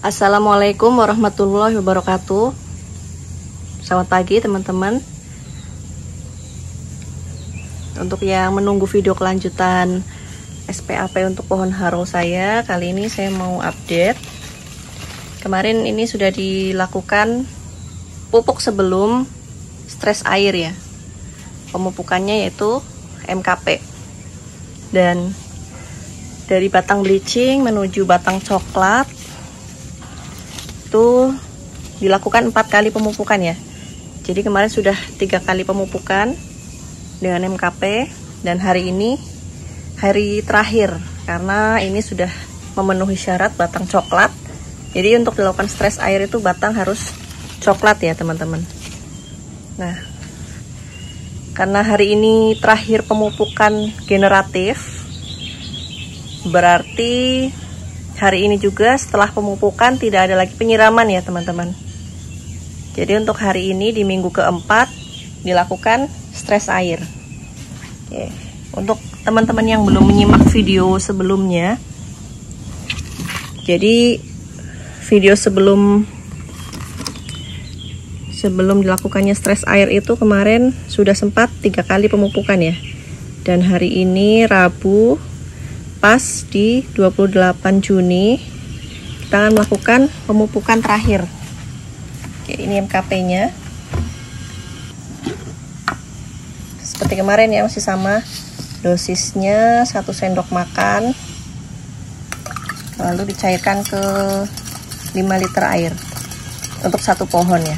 Assalamualaikum warahmatullahi wabarakatuh. Selamat pagi teman-teman. Untuk yang menunggu video kelanjutan SPAP untuk pohon haro saya, kali ini saya mau update. Kemarin ini sudah dilakukan pupuk sebelum stres air ya. Pemupukannya yaitu MKP. Dan dari batang bleaching menuju batang coklat itu dilakukan 4 kali pemupukan ya. Jadi kemarin sudah 3 kali pemupukan dengan MKP, dan hari ini hari terakhir karena ini sudah memenuhi syarat batang coklat. Jadi untuk dilakukan stres air itu batang harus coklat ya teman-teman. Nah, karena hari ini terakhir pemupukan generatif, berarti hari ini juga setelah pemupukan tidak ada lagi penyiraman ya teman-teman. Jadi untuk hari ini di minggu keempat dilakukan stres air. Oke. Untuk teman-teman yang belum menyimak video sebelumnya, jadi video sebelum dilakukannya stres air itu kemarin sudah sempat 3 kali pemupukan ya. Dan hari ini Rabu pas di 28 Juni kita akan melakukan pemupukan terakhir. Oke, ini MKP-nya. Seperti kemarin ya, masih sama. Dosisnya 1 sendok makan. Lalu dicairkan ke 5 liter air untuk 1 pohon ya.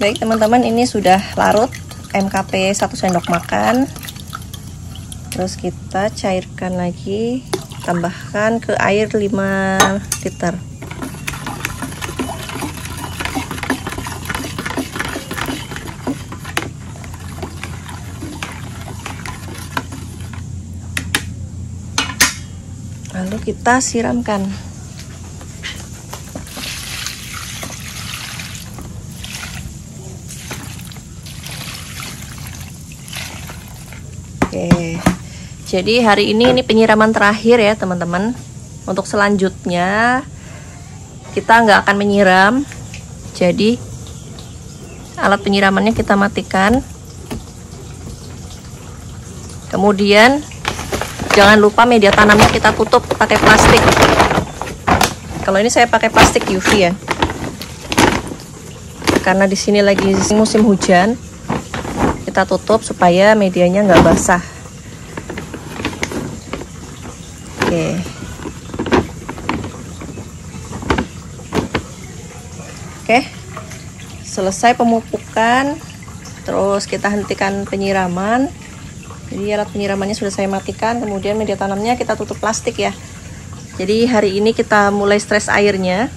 Baik teman-teman, ini sudah larut MKP 1 sendok makan. Terus kita cairkan lagi, tambahkan ke air 5 liter. Lalu kita siramkan. Oke, jadi hari ini penyiraman terakhir ya teman-teman. Untuk selanjutnya kita nggak akan menyiram, jadi alat penyiramannya kita matikan. Kemudian jangan lupa media tanamnya kita tutup pakai plastik. Kalau ini saya pakai plastik UV ya, karena di sini lagi musim hujan. Kita tutup supaya medianya nggak basah. Oke, selesai pemupukan, terus kita hentikan penyiraman. Jadi alat penyiramannya sudah saya matikan, kemudian media tanamnya kita tutup plastik ya. Jadi hari ini kita mulai stres airnya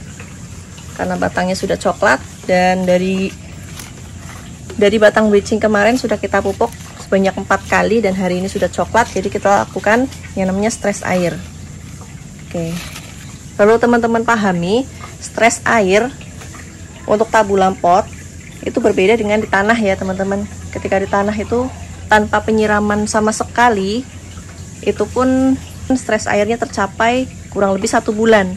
karena batangnya sudah coklat, dan dari batang bleaching kemarin sudah kita pupuk sebanyak 4 kali, dan hari ini sudah coklat, jadi kita lakukan yang namanya stres air. Oke, perlu teman-teman pahami, stres air untuk tabulam pot itu berbeda dengan di tanah ya teman-teman. Ketika di tanah itu tanpa penyiraman sama sekali, itu pun stres airnya tercapai kurang lebih 1 bulan.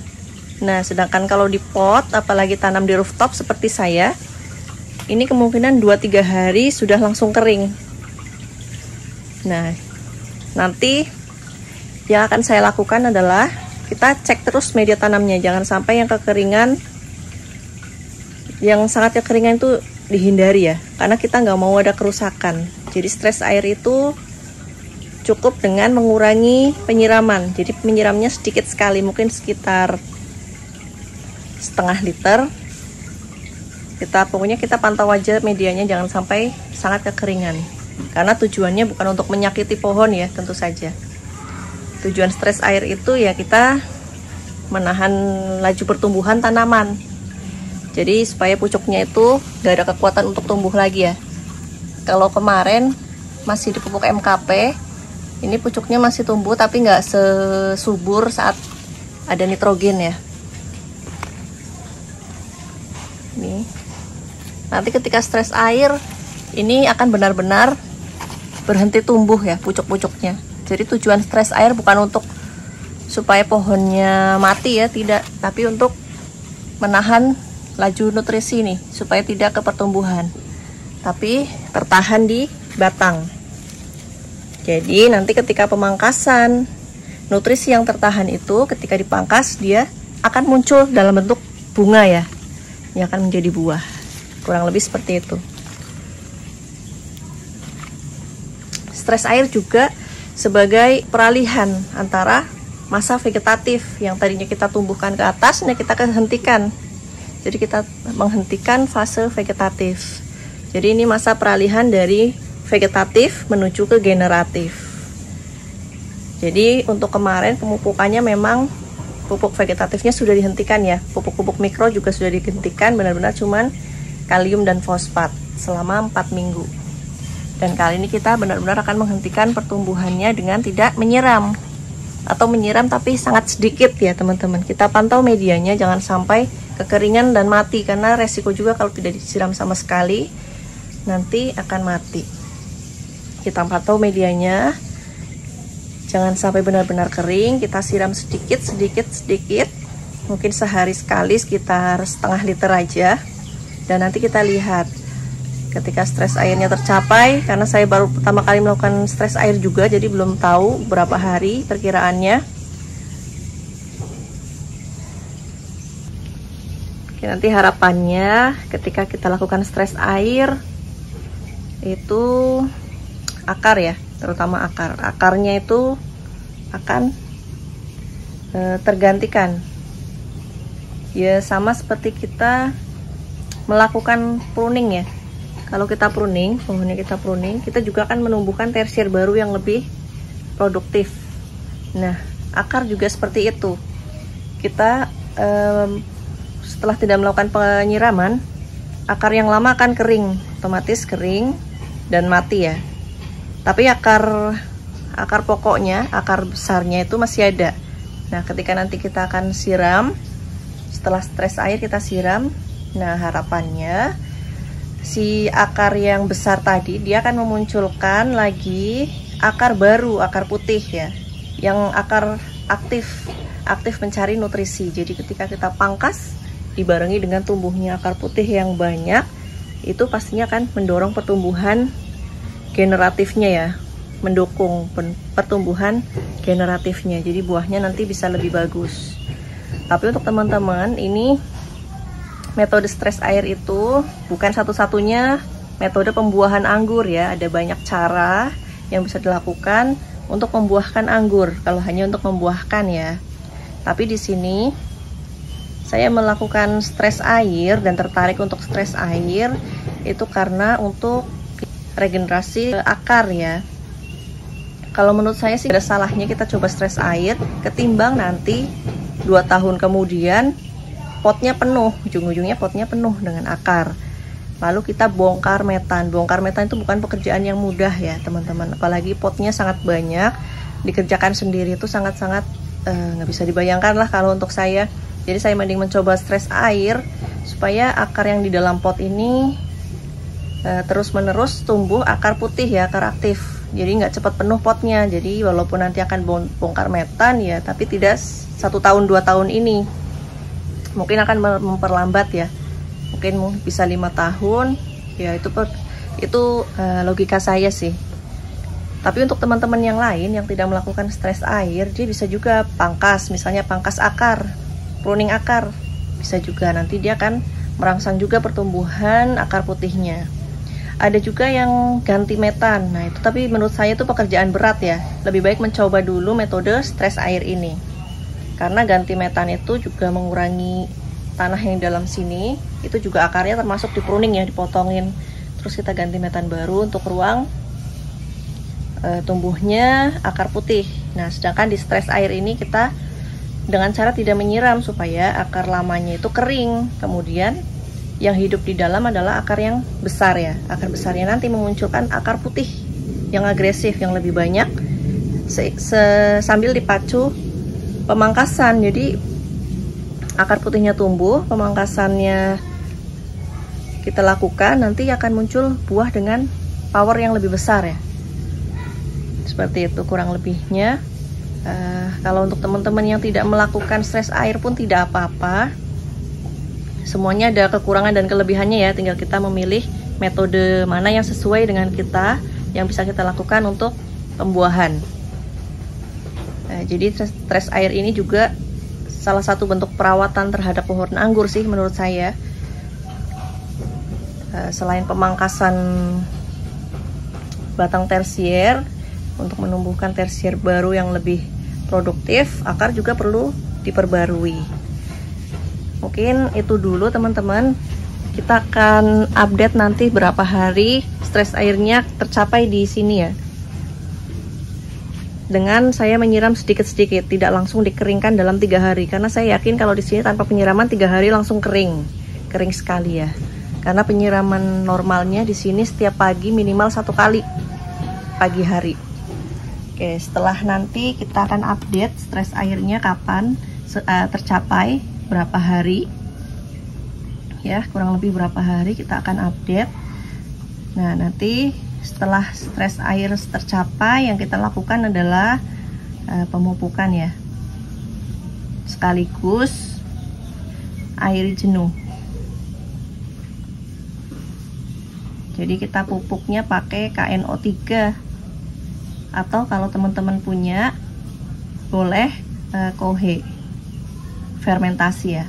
Nah, sedangkan kalau di pot, apalagi tanam di rooftop seperti saya, ini kemungkinan 2-3 hari sudah langsung kering. Nah, nanti yang akan saya lakukan adalah kita cek terus media tanamnya, jangan sampai yang kekeringan, yang sangat kekeringan itu dihindari ya, karena kita nggak mau ada kerusakan. Jadi stres air itu cukup dengan mengurangi penyiraman. Jadi penyiramnya sedikit sekali, mungkin sekitar setengah liter. Pokoknya kita pantau aja medianya, jangan sampai sangat kekeringan, karena tujuannya bukan untuk menyakiti pohon ya, tentu saja. Tujuan stres air itu ya kita menahan laju pertumbuhan tanaman, jadi supaya pucuknya itu gak ada kekuatan untuk tumbuh lagi ya. Kalau kemarin masih dipupuk MKP. Ini pucuknya masih tumbuh tapi nggak sesubur saat ada nitrogen ya. Nih. Nanti ketika stres air, ini akan benar-benar berhenti tumbuh ya pucuk-pucuknya. Jadi tujuan stres air bukan untuk supaya pohonnya mati ya, tidak, tapi untuk menahan laju nutrisi nih supaya tidak ke pertumbuhan, tapi tertahan di batang. Jadi nanti ketika pemangkasan, nutrisi yang tertahan itu ketika dipangkas dia akan muncul dalam bentuk bunga ya. Ini akan menjadi buah. Kurang lebih seperti itu. Stres air juga sebagai peralihan antara masa vegetatif yang tadinya kita tumbuhkan ke atas, nah kita hentikan. Jadi kita menghentikan fase vegetatif. Jadi ini masa peralihan dari vegetatif menuju ke generatif. Jadi untuk kemarin pemupukannya memang pupuk vegetatifnya sudah dihentikan ya. Pupuk-pupuk mikro juga sudah dihentikan, benar-benar cuman kalium dan fosfat selama 4 minggu. Dan kali ini kita benar-benar akan menghentikan pertumbuhannya dengan tidak menyiram. Atau menyiram tapi sangat sedikit ya teman-teman. Kita pantau medianya jangan sampai kekeringan dan mati, karena resiko juga kalau tidak disiram sama sekali nanti akan mati. Kita pantau medianya, jangan sampai benar-benar kering. Kita siram sedikit, mungkin sehari sekali sekitar setengah liter aja. Dan nanti kita lihat ketika stres airnya tercapai, karena saya baru pertama kali melakukan stres air juga, jadi belum tahu berapa hari perkiraannya. Oke, nanti harapannya ketika kita lakukan stres air itu akar ya, terutama akarnya itu akan tergantikan ya, sama seperti kita melakukan pruning ya. Kalau kita pruning, pohonnya kita pruning, kita juga akan menumbuhkan tersier baru yang lebih produktif. Nah, akar juga seperti itu. Kita setelah tidak melakukan penyiraman, akar yang lama akan kering, otomatis kering dan mati ya. Tapi akar pokoknya, akar besarnya itu masih ada. Nah, ketika nanti kita akan siram, setelah stres air kita siram, nah harapannya si akar yang besar tadi dia akan memunculkan lagi akar baru, akar putih ya, yang akar aktif mencari nutrisi. Jadi ketika kita pangkas dibarengi dengan tumbuhnya akar putih yang banyak, itu pastinya akan mendorong pertumbuhan generatifnya ya, mendukung pertumbuhan generatifnya. Jadi buahnya nanti bisa lebih bagus. Tapi untuk teman-teman, ini metode stres air itu bukan satu-satunya metode pembuahan anggur ya. Ada banyak cara yang bisa dilakukan untuk membuahkan anggur, kalau hanya untuk membuahkan ya. Tapi di sini saya melakukan stres air dan tertarik untuk stres air itu karena untuk regenerasi akar ya. Kalau menurut saya sih ada salahnya kita coba stres air ketimbang nanti 2 tahun kemudian potnya penuh, ujung-ujungnya potnya penuh dengan akar. Lalu kita bongkar metan. Bongkar metan itu bukan pekerjaan yang mudah ya teman-teman, apalagi potnya sangat banyak, dikerjakan sendiri itu sangat-sangat nggak bisa dibayangkan lah kalau untuk saya. Jadi saya mending mencoba stres air supaya akar yang di dalam pot ini terus-menerus tumbuh akar putih ya, akar aktif. Jadi nggak cepat penuh potnya. Jadi walaupun nanti akan bongkar metan ya, tapi tidak 1 tahun 2 tahun ini. Mungkin akan memperlambat ya. Mungkin bisa 5 tahun. Ya itu logika saya sih. Tapi untuk teman-teman yang lain yang tidak melakukan stres air, dia bisa juga pangkas, misalnya pangkas akar, pruning akar. Bisa juga nanti dia akan merangsang juga pertumbuhan akar putihnya. Ada juga yang ganti metan. Nah itu tapi menurut saya itu pekerjaan berat ya. Lebih baik mencoba dulu metode stres air ini, karena ganti metan itu juga mengurangi tanah yang dalam sini. Itu juga akarnya termasuk di pruning ya, dipotongin. Terus kita ganti metan baru untuk ruang tumbuhnya akar putih. Nah sedangkan di stres air ini kita dengan cara tidak menyiram supaya akar lamanya itu kering. Kemudian yang hidup di dalam adalah akar yang besar ya. Akar besarnya nanti memunculkan akar putih yang agresif, yang lebih banyak, sambil dipacu pemangkasan. Jadi akar putihnya tumbuh, pemangkasannya kita lakukan, nanti akan muncul buah dengan power yang lebih besar ya. Seperti itu kurang lebihnya. Kalau untuk teman-teman yang tidak melakukan stres air pun tidak apa-apa. Semuanya ada kekurangan dan kelebihannya ya, tinggal kita memilih metode mana yang sesuai dengan kita, yang bisa kita lakukan untuk pembuahan. Jadi stres air ini juga salah satu bentuk perawatan terhadap pohon anggur sih menurut saya. Selain pemangkasan batang tersier untuk menumbuhkan tersier baru yang lebih produktif, akar juga perlu diperbarui. Mungkin itu dulu teman-teman. Kita akan update nanti berapa hari stres airnya tercapai di sini ya. Dengan saya menyiram sedikit-sedikit, tidak langsung dikeringkan dalam 3 hari. Karena saya yakin kalau di sini tanpa penyiraman 3 hari langsung kering sekali ya. Karena penyiraman normalnya di sini setiap pagi minimal 1 kali pagi hari. Oke, setelah nanti kita akan update stres airnya kapan tercapai, berapa hari ya, kurang lebih berapa hari kita akan update. Nah, nanti setelah stres air tercapai, yang kita lakukan adalah pemupukan ya, sekaligus air jenuh. Jadi kita pupuknya pakai KNO3, atau kalau teman-teman punya boleh kohe fermentasi ya.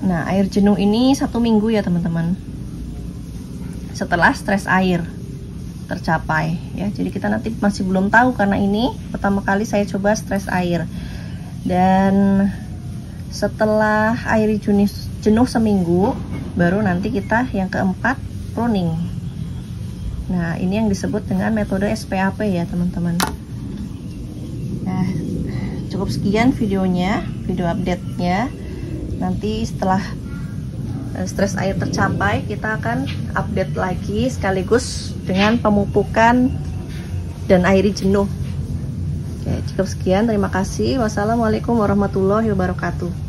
Nah, air jenuh ini 1 minggu ya teman-teman, setelah stres air tercapai ya. Jadi kita nanti masih belum tahu, karena ini pertama kali saya coba stres air. Dan setelah air jenuh seminggu, baru nanti kita yang keempat pruning. Nah, ini yang disebut dengan metode SPAP ya teman-teman. Nah, cukup sekian videonya, video update-nya. Nanti setelah stres air tercapai, kita akan update lagi sekaligus dengan pemupukan dan air jenuh. Oke, cukup sekian, terima kasih. Wassalamualaikum warahmatullahi wabarakatuh.